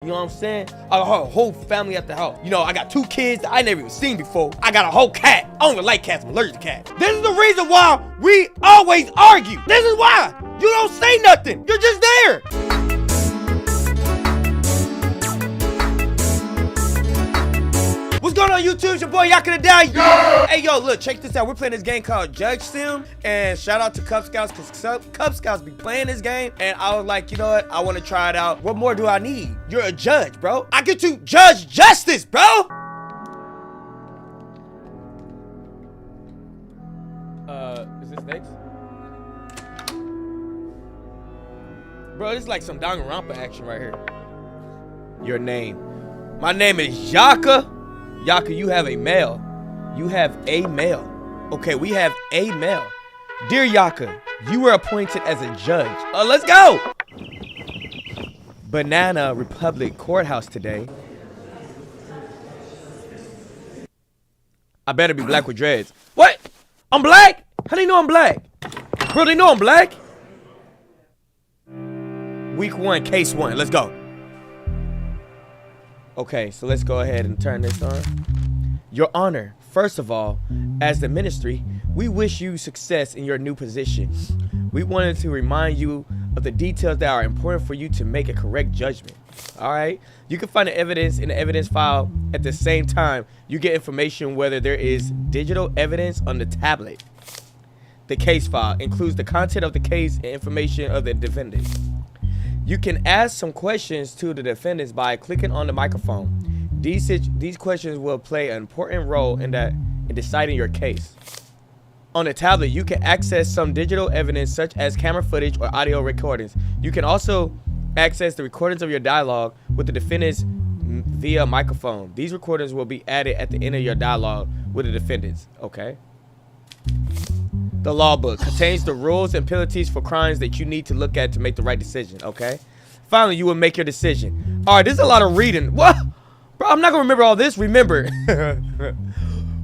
You know what I'm saying? A whole family at the house. You know, I got 2 kids that I never even seen before. I got a whole cat. I don't even like cats. I'm allergic to cats. This is the reason why we always argue. This is why. You don't say nothing. You're just there. What's going on, YouTube? It's your boy Yakadadon. Yeah. Hey, yo, look, check this out. We're playing this game called Judge Sim. And shout out to Cub Scouts, because Cub Scouts be playing this game. And I was like, you know what? I want to try it out. What more do I need? You're a judge, bro. I get to judge justice, bro. Is this next? Bro, this is like some Danganronpa action right here. Your name. My name is Yaka. Yaka, you have a mail. You have a mail. Okay, we have a mail. Dear Yaka, you were appointed as a judge. Let's go! Banana Republic Courthouse today. I better be black with dreads. What? I'm black? How do you know I'm black? Bro, they know I'm black? Week 1, case 1. Let's go. Okay, so let's go ahead and turn this on. Your Honor, first of all, as the ministry, we wish you success in your new position. We wanted to remind you of the details that are important for you to make a correct judgment. All right? You can find the evidence in the evidence file. At the same time, you get information whether there is digital evidence on the tablet. The case file includes the content of the case and information of the defendant. You can ask some questions to the defendants by clicking on the microphone. These questions will play an important role in deciding your case. On the tablet, you can access some digital evidence such as camera footage or audio recordings. You can also access the recordings of your dialogue with the defendants via microphone. These recordings will be added at the end of your dialogue with the defendants. Okay. The law book contains the rules and penalties for crimes that you need to look at to make the right decision, okay? Finally, you will make your decision. All right, this is a lot of reading. What? Bro, I'm not going to remember all this. Remember.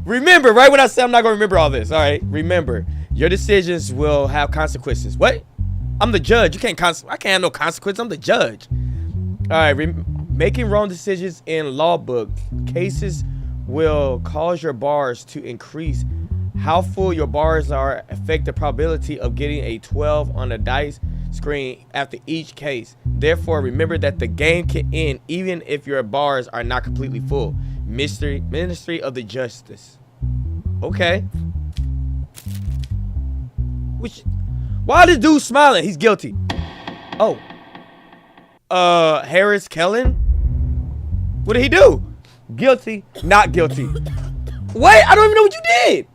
Remember, right when I say I'm not going to remember all this, all right? Remember, your decisions will have consequences. What? I'm the judge. I can't have no consequences. I'm the judge. All right, making wrong decisions in law book cases will cause your bars to increase. How full your bars are affect the probability of getting a 12 on the dice screen after each case. Therefore, remember that the game can end even if your bars are not completely full. Ministry of the Justice. Okay. Why this dude smiling? He's guilty. Oh. Harris Kellen? What did he do? Guilty, not guilty. Wait, I don't even know what you did.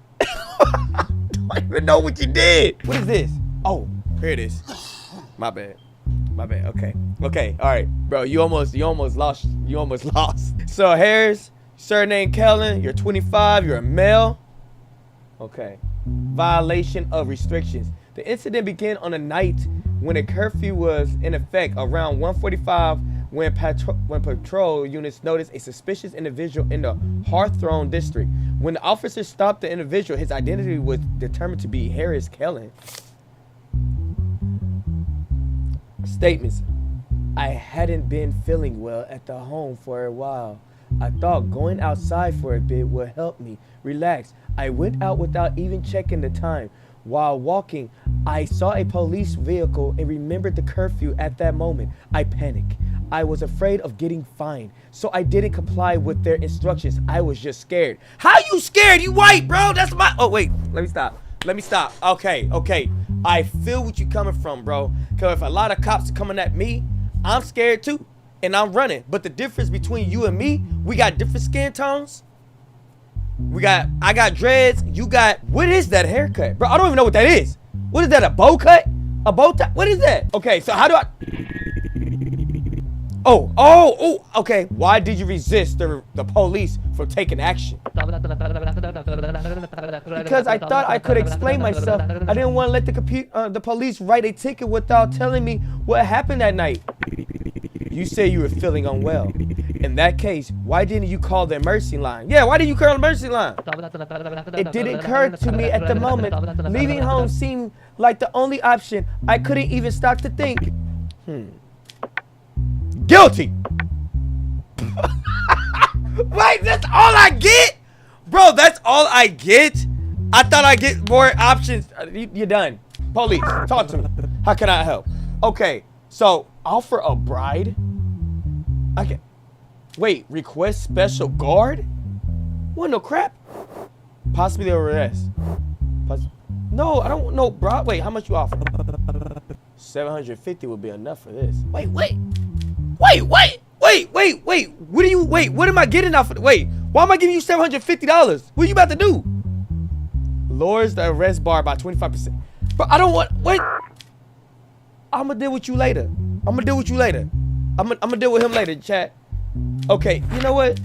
I don't even know what you did. What is this? Oh, here it is. My bad. My bad. Okay. Okay. All right, bro. You almost lost. You almost lost. So Harris, surname Kellen. You're 25. You're a male. Okay. Violation of restrictions. The incident began on a night when a curfew was in effect around 1:45 when patrol units noticed a suspicious individual in the Hawthorne district. When the officers stopped the individual, his identity was determined to be Harris Kellen. Statements. I hadn't been feeling well at the home for a while. I thought going outside for a bit would help me relax. I went out without even checking the time. While walking, I saw a police vehicle and remembered the curfew at that moment. I panicked. I was afraid of getting fined, so I didn't comply with their instructions. I was just scared. How you scared? You white, bro. That's my... Oh, wait. Let me stop. Let me stop. Okay, okay. I feel what you coming from, bro. Because if a lot of cops are coming at me, I'm scared too, and I'm running. But the difference between you and me, we got different skin tones. I got dreads. You got... What is that haircut? Bro, I don't even know what that is. What is that, a bow cut? A bow tie? What is that? Okay, so how do I... Oh, okay. Why did you resist the police from taking action? Because I thought I could explain myself. I didn't want to let the police write a ticket without telling me what happened that night. You say you were feeling unwell. In that case, why didn't you call the emergency line? Yeah, why didn't you call the emergency line? It didn't occur to me at the moment. Leaving home seemed like the only option. I couldn't even stop to think. Guilty. Wait, that's all I get? Bro, that's all I get? I thought I'd get more options. You're done. Police, talk to me. How can I help? Okay, so offer a bride? I can. Wait, request special guard? What no crap? Possibly arrest. No, I don't know, bro. Wait, how much you offer? 750 would be enough for this. Wait. What do you, what am I getting off of, why am I giving you $750? What are you about to do? Lowers the arrest bar by 25%. But I don't want, I'm gonna deal with you later. I'm gonna deal with him later, chat. Okay, you know what?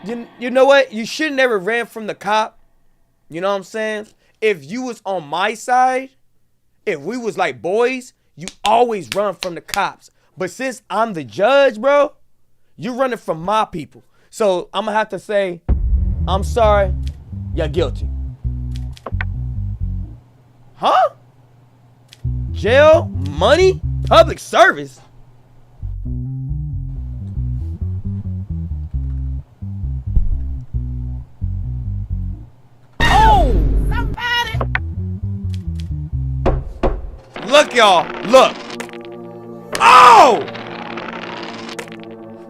You know what? You should never ran from the cop. You know what I'm saying? If you was on my side, if we was like boys, you always run from the cops. But since I'm the judge, bro, you're running from my people. So I'm gonna have to say, I'm sorry, you're guilty. Huh? Jail, money, public service. Oh, somebody. Look, y'all, look. Oh!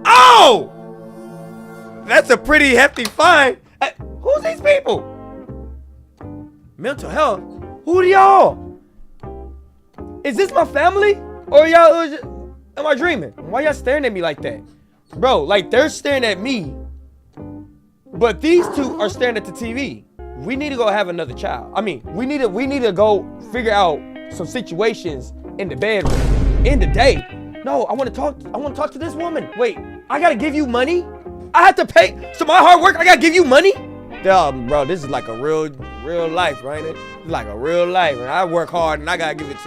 Oh! That's a pretty hefty fine. Who's these people? Mental health? Who are y'all? Is this my family? Or y'all, am I dreaming? Why y'all staring at me like that? Bro, like they're staring at me, but these two are staring at the TV. We need to go have another child. I mean, we need to go figure out some situations in the bedroom, in the day. No, I want to talk to this woman. Wait, I gotta give you money? I have to pay, so my hard work, I gotta give you money? Bro, this is like a real life, right? It's like a real life. And I work hard and I gotta give it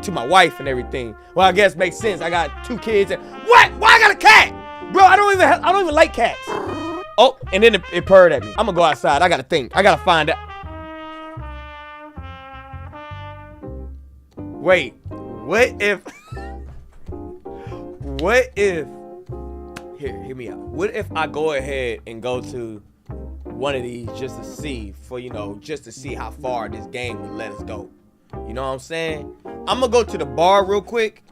to my wife and everything. Well, I guess makes sense. I got 2 kids and what? Why I got a cat? Bro, I don't even like cats. Oh, and then it purred at me. I'm gonna go outside. I gotta think. I gotta find out. Wait, what if hear me out. What if I go ahead and go to one of these just to see just to see how far this game would let us go? You know what I'm saying? I'm gonna go to the bar real quick.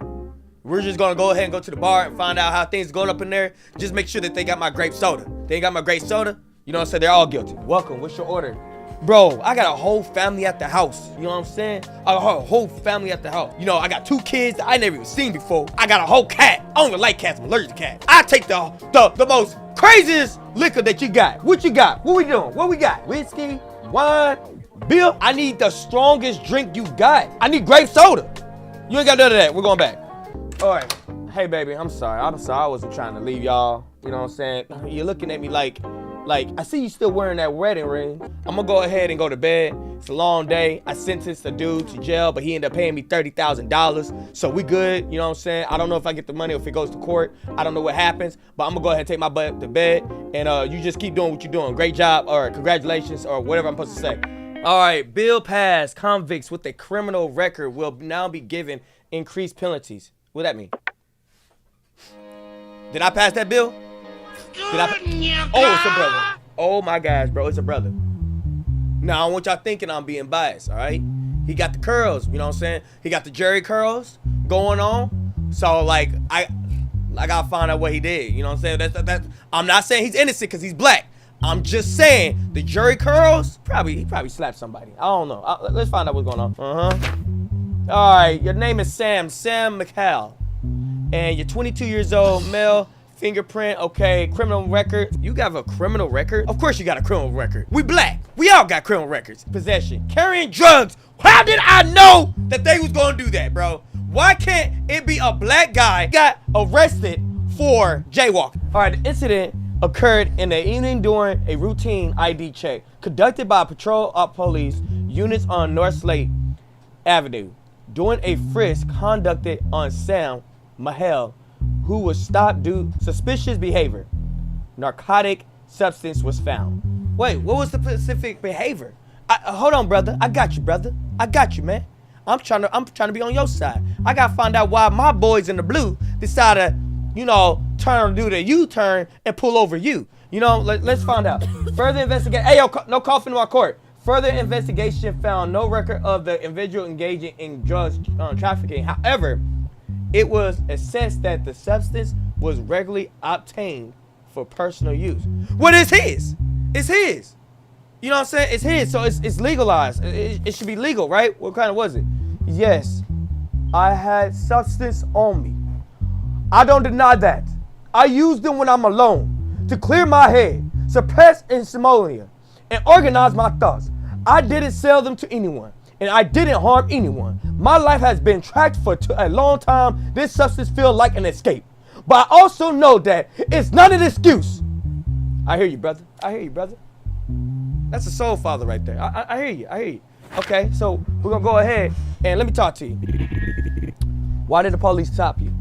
We're just gonna go ahead and go to the bar and find out how things are going up in there. Just make sure that they got my grape soda. They ain't got my grape soda, you know what I'm saying? They're all guilty. Welcome, what's your order? Bro, I got a whole family at the house. You know what I'm saying? I got a whole family at the house. You know, I got 2 kids that I never even seen before. I got a whole cat. I don't even like cats. I'm allergic to cats. I take the most craziest liquor that you got. What you got? What we doing? What we got? Whiskey, wine, beer? I need the strongest drink you got. I need grape soda. You ain't got none of that. We're going back. All right. Hey, baby, I'm sorry. I wasn't trying to leave y'all. You know what I'm saying? You're looking at me like I see you still wearing that wedding ring. I'm gonna go ahead and go to bed. It's a long day. I sentenced a dude to jail, but he ended up paying me $30,000. So we good, you know what I'm saying? I don't know if I get the money or if it goes to court. I don't know what happens, but I'm gonna go ahead and take my butt to bed. And you just keep doing what you're doing. Great job, or congratulations, or whatever I'm supposed to say. All right, bill passed. Convicts with a criminal record will now be given increased penalties. What that mean? Did I pass that bill? Oh, it's a brother. Oh my gosh, bro, it's a brother. Now, I don't want y'all thinking I'm being biased, all right? He got the curls, you know what I'm saying? He got the Jerry curls going on. So, like, I gotta find out what he did, you know what I'm saying? That's I'm not saying he's innocent because he's black. I'm just saying the Jerry curls, he probably slapped somebody. I don't know. Let's find out what's going on. All right, your name is Sam McHale. And you're 22 years old, male. Fingerprint, okay, criminal record. You got a criminal record? Of course you got a criminal record. We black. We all got criminal records. Possession, carrying drugs. How did I know that they was gonna do that, bro? Why can't it be a black guy got arrested for jaywalking? All right, the incident occurred in the evening during a routine ID check conducted by patrol police units on North Slate Avenue. During a frisk conducted on Sam Mahel, who was stopped due to suspicious behavior. Narcotic substance was found. Wait, what was the specific behavior? Hold on, brother. I got you, brother. I got you, man. I'm trying to be on your side. I gotta find out why my boys in the blue decided to turn to do the U-turn and pull over you. Let's find out. Further investigation. Hey, yo, no coughing in my court. Further investigation found no record of the individual engaging in drugs trafficking. However, it was assessed that the substance was regularly obtained for personal use. What is his? It's his. You know what I'm saying? It's his, so it's legalized. It should be legal, right? What kind was it? Yes, I had substance on me. I don't deny that. I use them when I'm alone to clear my head, suppress insomnia, and organize my thoughts. I didn't sell them to anyone, and I didn't harm anyone. My life has been tracked for a long time. This substance feels like an escape. But I also know that it's not an excuse. I hear you, brother. I hear you, brother. That's a soul father right there. I hear you. I hear you. Okay, so we're going to go ahead and let me talk to you. Why did the police stop you?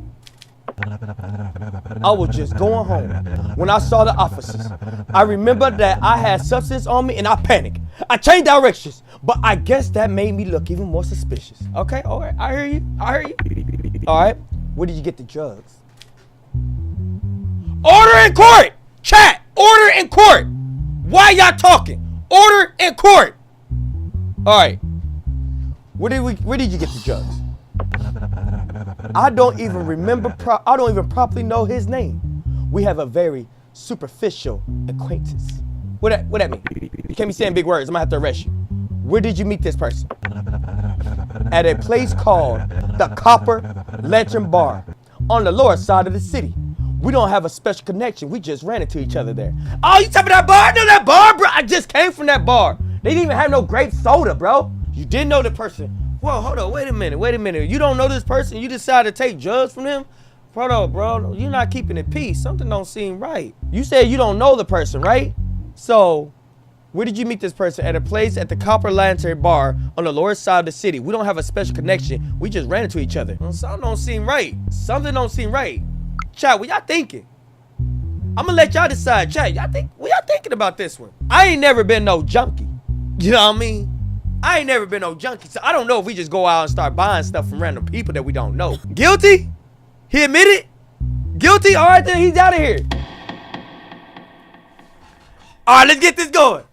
I was just going home when I saw the officers. I remember that I had substance on me and I panicked. I changed directions, but I guess that made me look even more suspicious. Okay, all right, I hear you. I hear you. All right, where did you get the drugs? Order in court! Chat! Order in court! Why y'all talking? Order in court! All right, where did you get the drugs? I don't even remember, I don't even properly know his name. We have a very superficial acquaintance. What that mean? You can't be saying big words, I'm gonna have to arrest you. Where did you meet this person? At a place called the Copper Lantern Bar on the lower side of the city. We don't have a special connection, we just ran into each other there. Oh, you talking about that bar? I know that bar, bro. I just came from that bar. They didn't even have no grape soda, bro. You didn't know the person. Whoa, hold on, wait a minute. You don't know this person, you decided to take drugs from him? Bro, you're not keeping it peace. Something don't seem right. You said you don't know the person, right? So, where did you meet this person? At a place at the Copper Lantern Bar on the lower side of the city. We don't have a special connection. We just ran into each other. Something don't seem right. Something don't seem right. Chat, what y'all thinking? I'm gonna let y'all decide. Chat, what y'all thinking about this one? I ain't never been no junkie. You know what I mean? I ain't never been no junkie, so I don't know if we just go out and start buying stuff from random people that we don't know. Guilty? He admitted? Guilty? All right, then he's out of here. All right, let's get this going.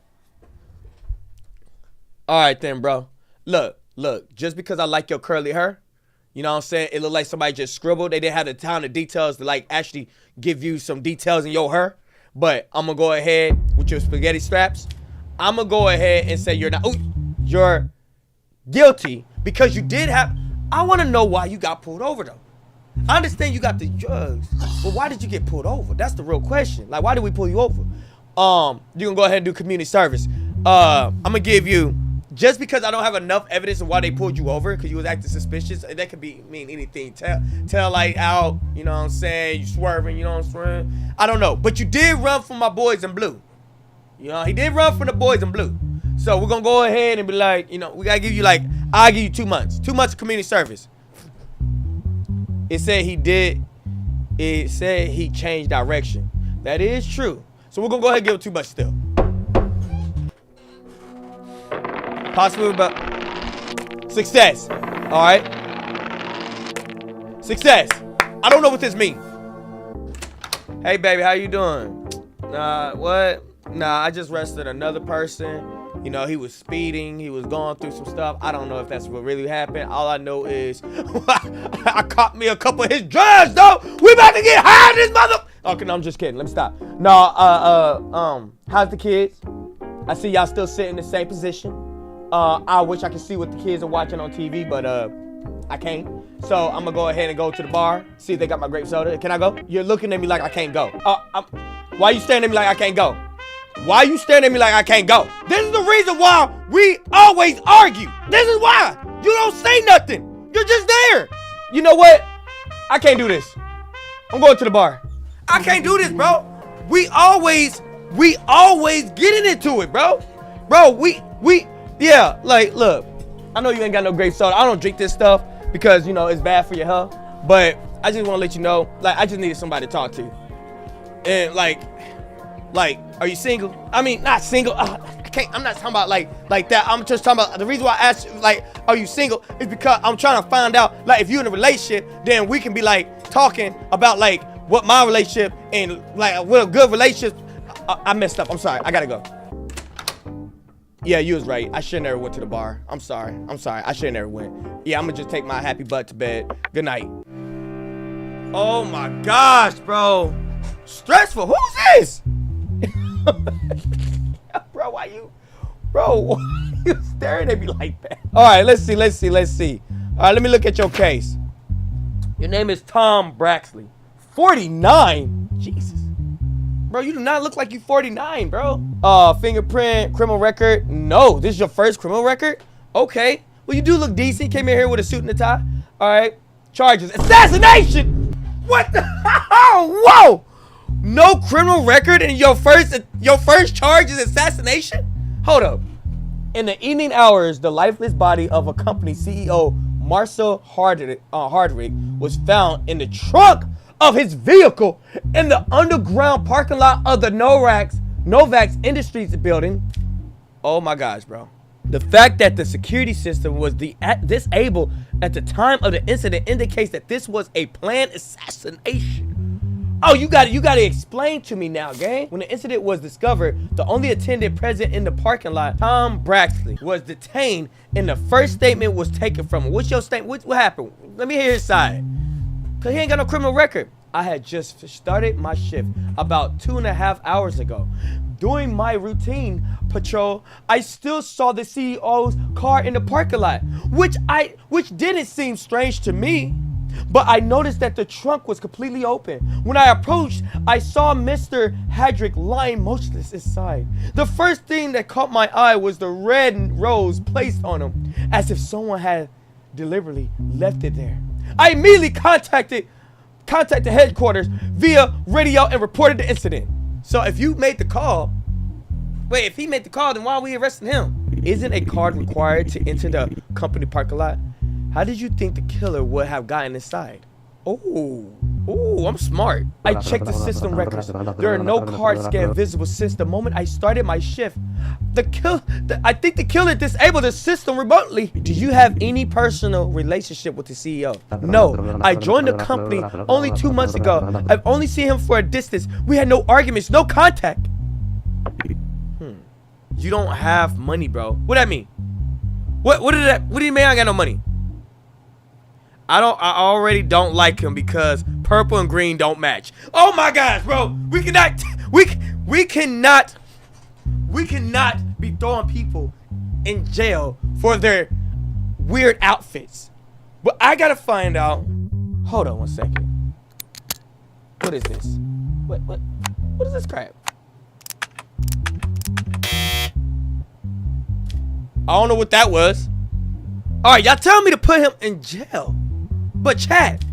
All right, then, bro. Look, just because I like your curly hair, you know what I'm saying? It looked like somebody just scribbled. They didn't have the time, the details to, like, actually give you some details in your hair. But I'm going to go ahead with your spaghetti straps. I'm going to go ahead and say you're not... Ooh, you're guilty because you did have... I want to know why you got pulled over, though. I understand you got the drugs, but why did you get pulled over? That's the real question. Like, why did we pull you over? You can go ahead and do community service. I'm going to give you... Just because I don't have enough evidence of why they pulled you over, because you was acting suspicious, that could mean anything. Tell light out, you know what I'm saying? You swerving, you know what I'm saying? I don't know. But you did run from my boys in blue. You know, he did run from the boys in blue. So we're going to go ahead and be like, you know, we got to give you like, I'll give you 2 months. 2 months of community service. It said he changed direction. That is true. So we're going to go ahead and give him 2 months still. Possibly, but success. All right. Success. I don't know what this means. Hey, baby, how you doing? What? Nah, I just arrested another person. You know, he was speeding. He was going through some stuff. I don't know if that's what really happened. All I know is I caught me a couple of his drugs, though. We about to get high in this mother. Okay, no, I'm just kidding. Let me stop. No, how's the kids? I see y'all still sitting in the same position. I wish I could see what the kids are watching on TV, but I can't. So I'm gonna go ahead and go to the bar, see if they got my grape soda. Can I go? You're looking at me like I can't go. Why you staring at me like I can't go? Why you staring at me like I can't go? This is the reason why we always argue. This is why. You don't say nothing. You're just there. You know what? I can't do this. I'm going to the bar. I can't do this, bro. We always getting into it, bro. Bro, yeah, like, look, I know you ain't got no grape soda. I don't drink this stuff because, you know, it's bad for your health. But I just want to let you know, like, I just needed somebody to talk to. And, like, are you single? I mean, not single. I'm not talking about, like that. I'm just talking about, the reason why I asked you, like, are you single? Is because I'm trying to find out, like, if you're in a relationship, then we can be, like, talking about, like, what my relationship and like what a good relationship. I messed up. I'm sorry. I gotta go. Yeah, you was right. I should never went to the bar. I'm sorry. I should never went. Yeah, I'm gonna just take my happy butt to bed. Good night. Oh my gosh, bro. Stressful. Who's this? Bro, why you staring at me like that? All right, let's see. All right, let me look at your case. Your name is Tom Braxley. 49? Jesus. Bro, you do not look like you 49, bro. Fingerprint, criminal record. No, this is your first criminal record? Okay. Well, you do look decent. Came in here with a suit and a tie. All right. Charges. Assassination! What the? Oh, whoa! No criminal record and your first charge is assassination? Hold up. In the evening hours, the lifeless body of a company CEO, Marcel Hardwick, was found in the trunk of his vehicle in the underground parking lot of the Novax Industries building. Oh my gosh, bro. The fact that the security system was disabled at the time of the incident indicates that this was a planned assassination. Oh, you got to explain to me now, gang. When the incident was discovered, the only attendant present in the parking lot, Tom Braxley, was detained and the first statement was taken from him. What's your statement? What happened? Let me hear his side. Cause he ain't got no criminal record. I had just started my shift about 2.5 hours ago. During my routine patrol, I still saw the CEO's car in the parking lot, which didn't seem strange to me. But I noticed that the trunk was completely open. When I approached, I saw Mr. Hadrick lying motionless inside. The first thing that caught my eye was the red rose placed on him, as if someone had deliberately left it there. I immediately contacted headquarters via radio and reported the incident. So if you made the call, if he made the call, then why are we arresting him? Isn't a card required to enter the company parking lot? How did you think the killer would have gotten inside? Oh, I'm smart. I checked the system records. There are no cards scanned visible since the moment I started my shift. I think the killer disabled the system remotely. Do you have any personal relationship with the CEO? No, I joined the company only 2 months ago. I've only seen him for a distance. We had no arguments, no contact. You don't have money, bro. What that mean? What do you mean I got no money? I already don't like him because purple and green don't match. Oh my gosh, bro. We cannot be throwing people in jail for their weird outfits. But I gotta find out. Hold on 1 second. What is this? What is this crap? I don't know what that was. All right, y'all telling me to put him in jail. But chat,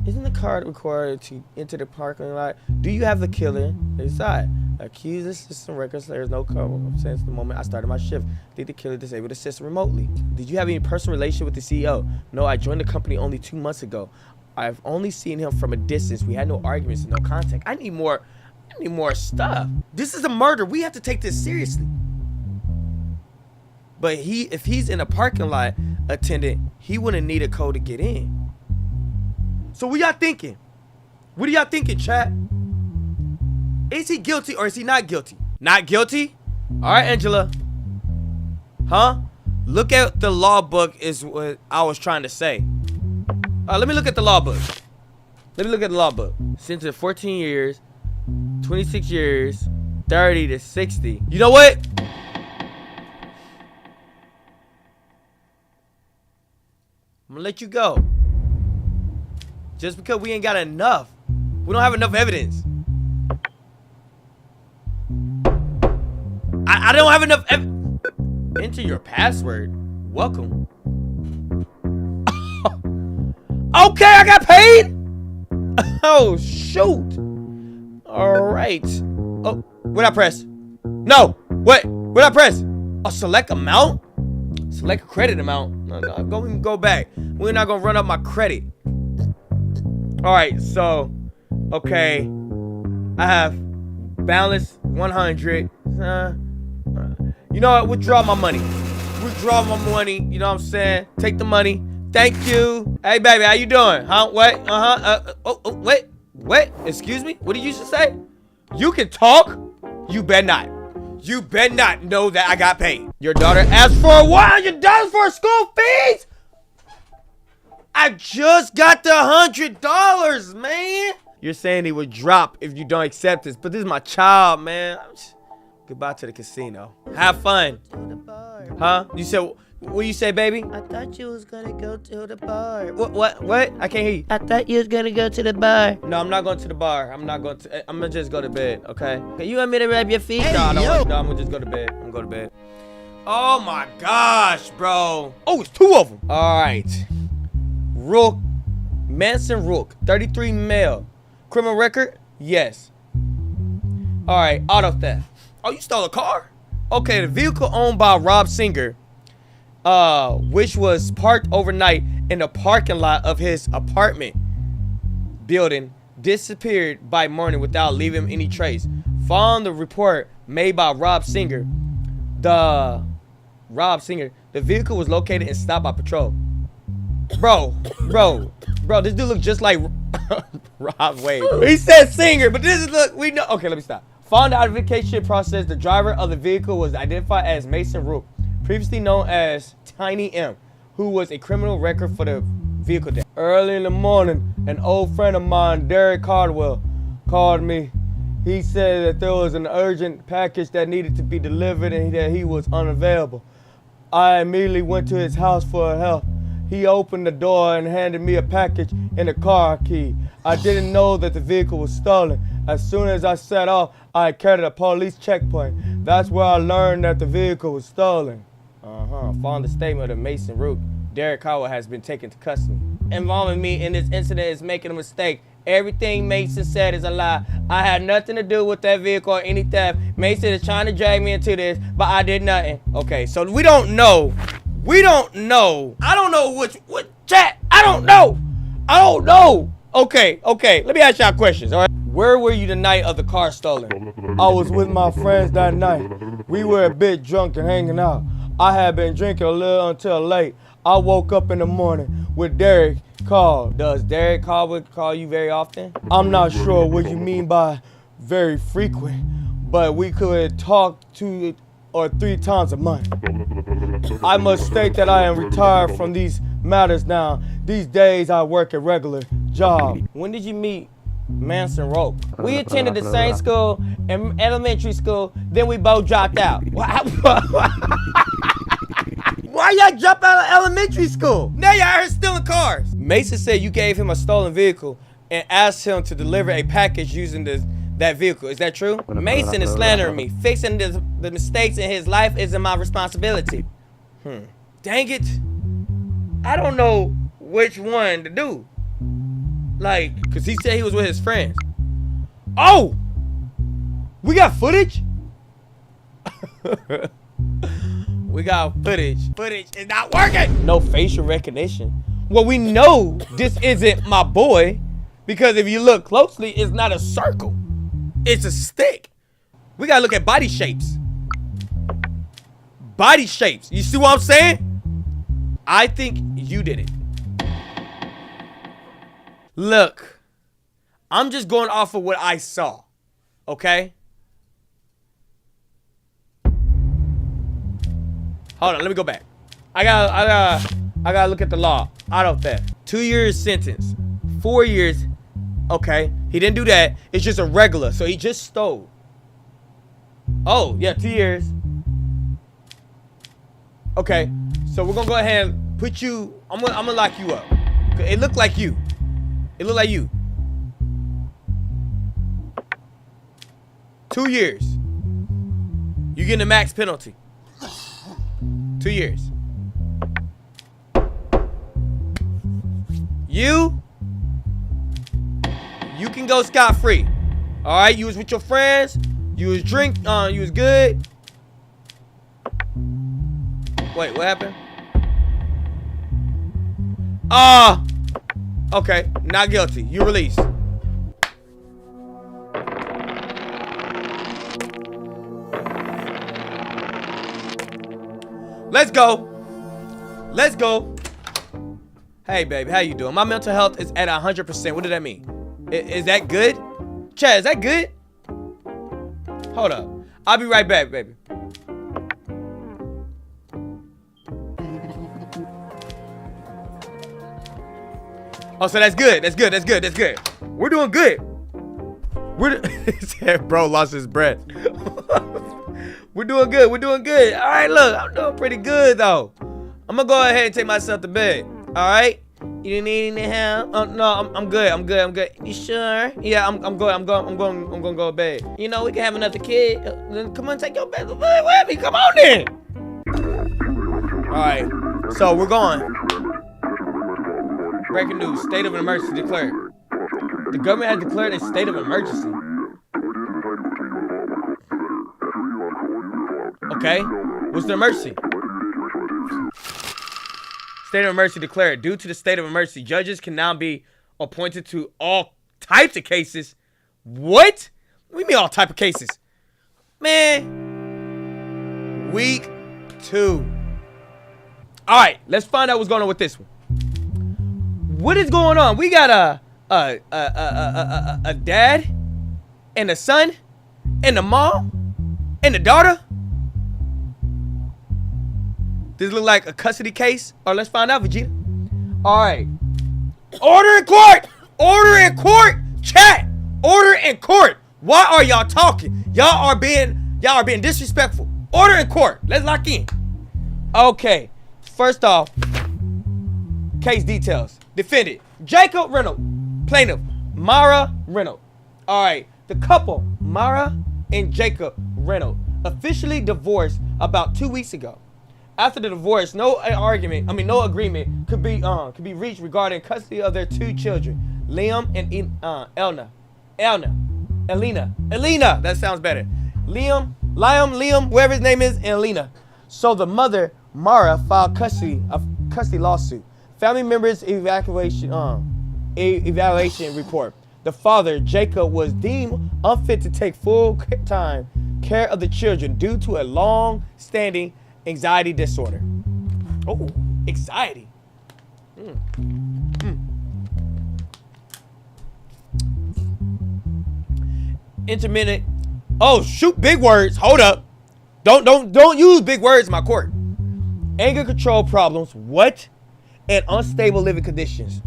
isn't the card required to enter the parking lot? Do you have the killer inside? Accused the system records. There's no cover since the moment I started my shift. I think the killer disabled the system remotely. Did you have any personal relationship with the CEO? No, I joined the company only 2 months ago. I've only seen him from a distance. We had no arguments and no contact. I need more stuff. This is a murder. We have to take this seriously. But if he's in a parking lot attendant, he wouldn't need a code to get in. So what y'all thinking? What are y'all thinking, chat? Is he guilty or is he not guilty? Not guilty? All right, Angela. Huh? Look at the law book is what I was trying to say. Let me look at the law book. Since 14 years, 26 years, 30 to 60. You know what? I'm gonna let you go. Just because we ain't got enough. We don't have enough evidence. I don't have enough Enter your password. Welcome. Okay, I got paid. Oh, shoot. All right. Oh, what I press? No. What I press? A select amount? Select a credit amount. No, go back. We're not gonna run up my credit. All right, so okay, I have balance 100. You know what? Withdraw my money. You know what I'm saying? Take the money. Thank you. Hey, baby, how you doing? Huh? Wait. Wait. Excuse me? What did you just say? You can talk? You bet not. You bet not know that I got paid. Your daughter asked for $100 for school fees? I just got the $100, man. You're saying he would drop if you don't accept this, but this is my child, man. Goodbye to the casino. Have fun. To the bar. Huh? You said, what you say, baby? I thought you was gonna go to the bar. What? I can't hear you. I thought you was gonna go to the bar. No, I'm not going to the bar. I'm gonna just go to bed, okay? You want me to rub your feet? No, I'm gonna just go to bed. I'm gonna go to bed. Oh my gosh, bro. Oh, it's two of them. All right. Rook, Manson Rook, 33 male. Criminal record? Yes. All right, auto theft. Oh, you stole a car? Okay, the vehicle owned by Rob Singer, which was parked overnight in the parking lot of his apartment building, disappeared by morning without leaving any trace. Following the report made by Rob Singer, the vehicle was located and stopped by patrol. Bro, this dude looks just like Rob Wade. He said Singer, but this is we know. Okay, let me stop. Following the identification process, the driver of the vehicle was identified as Mason Rook, previously known as Tiny M, who was a criminal record for the vehicle death. Early in the morning, an old friend of mine, Derek Cardwell, called me. He said that there was an urgent package that needed to be delivered and that he was unavailable. I immediately went to his house for help. He opened the door and handed me a package and a car key. I didn't know that the vehicle was stolen. As soon as I set off, I carried a police checkpoint. That's where I learned that the vehicle was stolen. Following the statement of Mason Rook, Derek Caldwell has been taken to custody. Involving me in this incident is making a mistake. Everything Mason said is a lie. I had nothing to do with that vehicle or any theft. Mason is trying to drag me into this, but I did nothing. Okay, so we don't know. I don't know what chat. I don't know. Okay. Let me ask y'all questions, all right? Where were you the night of the car stolen? I was with my friends that night. We were a bit drunk and hanging out. I had been drinking a little until late. I woke up in the morning with Derek called. Does Derek call you very often? I'm not sure what you mean by very frequent, but we could talk 2 or 3 times a month. I must state that I am retired from these matters now. These days I work a regular job. When did you meet Manson Rook? We attended the same school in elementary school, then we both dropped out. Why y'all drop out of elementary school? Now y'all are stealing cars. Mason said you gave him a stolen vehicle and asked him to deliver a package using that vehicle. Is that true? Mason is slandering me. Fixing the mistakes in his life isn't my responsibility. Dang it. I don't know which one to do. Like, because he said he was with his friends. Oh! We got footage? We got footage. Footage is not working. No facial recognition. Well, we know this isn't my boy because if you look closely, it's not a circle. It's a stick. We gotta look at body shapes. Body shapes. You see what I'm saying? I think you did it. Look, I'm just going off of what I saw. Okay? Hold on, let me go back. I gotta look at the law. Auto theft. 2 years sentence. 4 years. Okay, he didn't do that. It's just a regular, so he just stole. Oh, yeah, 2 years. Okay, so we're gonna go ahead and put you, I'm gonna lock you up. It looked like you. It looked like you. 2 years. You getting a max penalty. 2 years. You can go scot-free. All right, you was with your friends. You was you was good. Wait, what happened? Okay, not guilty. You released. Let's go. Let's go. Hey, baby, how you doing? My mental health is at 100%. What does that mean? Is that good? Chad, is that good? Hold up. I'll be right back, baby. Oh, so that's good. That's good. That's good. That's good. We're doing good. Bro lost his breath. We're doing good. We're doing good. All right, look, I'm doing pretty good though. I'm gonna go ahead and take myself to bed. All right. You need any help? No, I'm good. I'm good. I'm good. You sure? Yeah, I'm good. I'm gonna go to bed. You know, we can have another kid. Then come on, take your bed with me. Come on then. All right. So we're going. Breaking news: state of emergency declared. The government has declared a state of emergency. Okay. What's the emergency? State of emergency declared. Due to the state of emergency, judges can now be appointed to all types of cases. What? What do you mean all type of cases? Man. Week 2. All right, let's find out what's going on with this one. What is going on? We got a dad and a son and a mom and a daughter. This look like a custody case? Or let's find out, Vegeta. All right. Order in court! Order in court! Chat! Order in court! Why are y'all talking? Y'all are being disrespectful. Order in court. Let's lock in. Okay. First off, case details. Defendant, Jacob Reynolds. Plaintiff, Mara Reynolds. All right. The couple, Mara and Jacob Reynolds, officially divorced about 2 weeks ago. After the divorce, no agreement could be reached regarding custody of their 2 children, Liam and Elena. That sounds better. Liam, whatever his name is, and Elena. So the mother, Mara, filed custody lawsuit. Family members evaluation report. The father, Jacob, was deemed unfit to take full-time care of the children due to a long-standing anxiety disorder. Oh, anxiety. Intermittent. Oh, shoot, big words. Hold up. Don't use big words in my court. Anger control problems. What? And unstable living conditions.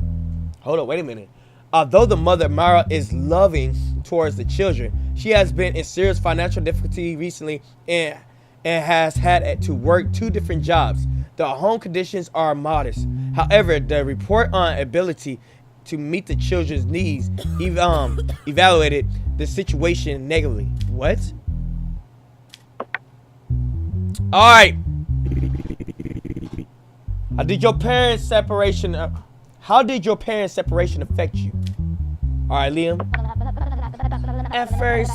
Hold up, wait a minute. Although the mother, Mara, is loving towards the children, she has been in serious financial difficulty recently and has had to work 2 different jobs. The home conditions are modest. However, the report on ability to meet the children's needs evaluated the situation negatively. What? All right. How did your parents' separation affect you? All right, Liam. At first,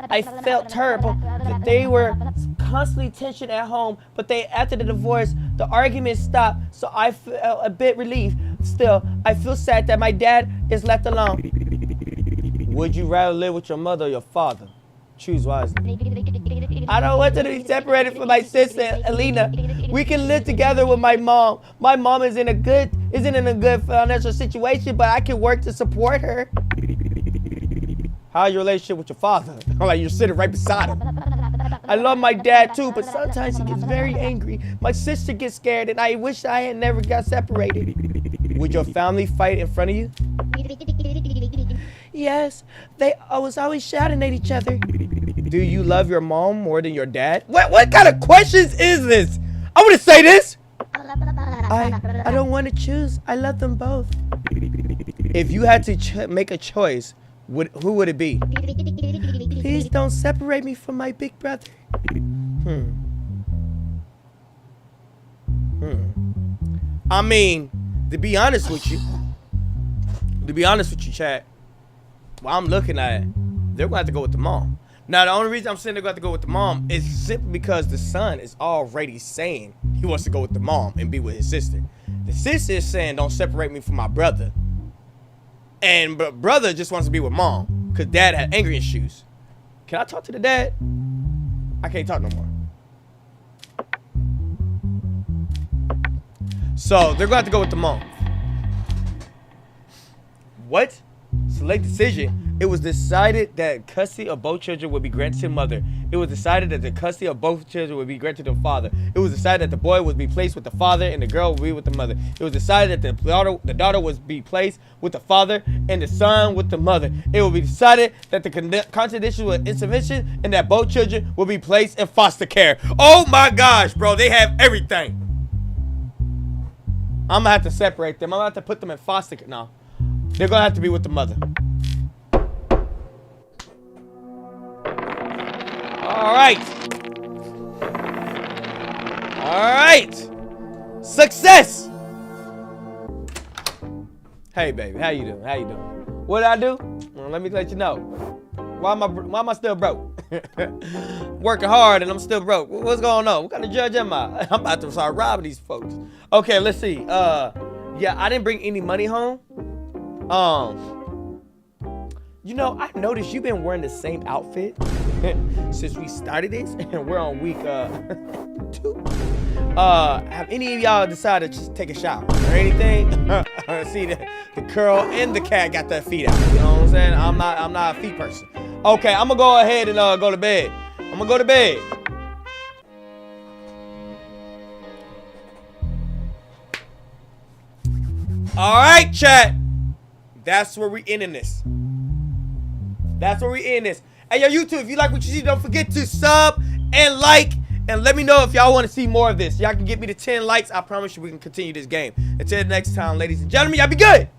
I felt terrible that they were constantly tension at home, but after the divorce, the arguments stopped, so I felt a bit relieved. Still, I feel sad that my dad is left alone. Would you rather live with your mother or your father? Choose wisely. I don't want to be separated from my sister, Elena. We can live together with my mom. My mom isn't in a good financial situation, but I can work to support her. How's your relationship with your father? Like you're sitting right beside him. I love my dad too, but sometimes he gets very angry. My sister gets scared, and I wish I had never got separated. Would your family fight in front of you? Yes, they was always shouting at each other. Do you love your mom more than your dad? What kind of questions is this? I want to say this. I don't want to choose. I love them both. If you had to make a choice, who would it be? Please don't separate me from my big brother. I mean, to be honest with you, Chad, what I'm looking at, they're gonna have to go with the mom. Now, the only reason I'm saying they're gonna have to go with the mom is simply because the son is already saying he wants to go with the mom and be with his sister. The sister is saying, don't separate me from my brother. And brother just wants to be with mom because dad had anger issues. Can I talk to the dad? I can't talk no more. So they're going to have to go with the mom. What? Select decision. It was decided that custody of both children would be granted to the mother. It was decided that the custody of both children would be granted to the father. It was decided that the boy would be placed with the father and the girl would be with the mother. It was decided that the daughter would be placed with the father and the son with the mother. It will be decided that the contradiction was insufficient and that both children will be placed in foster care. Oh my gosh, bro, they have everything. I'm gonna have to separate them. I'm gonna have to put them in foster care. No, they're gonna have to be with the mother. All right. All right. Success. Hey, baby, how you doing? How you doing? What did I do? Well, let me let you know. Why am I still broke? Working hard and I'm still broke. What's going on? What kind of judge am I? I'm about to start robbing these folks. Okay, let's see. Yeah, I didn't bring any money home. You know, I noticed you've been wearing the same outfit since we started this, and we're on week 2. Have any of y'all decided to just take a shower or anything? See, the girl and the cat got their feet out. You know what I'm saying? I'm not a feet person. Okay, I'm gonna go ahead and go to bed. I'm gonna go to bed. All right, chat. That's where we ending this. That's where we end this. Hey, yo, YouTube, if you like what you see, don't forget to sub and like. And let me know if y'all want to see more of this. Y'all can get me to 10 likes. I promise you we can continue this game. Until next time, ladies and gentlemen, y'all be good.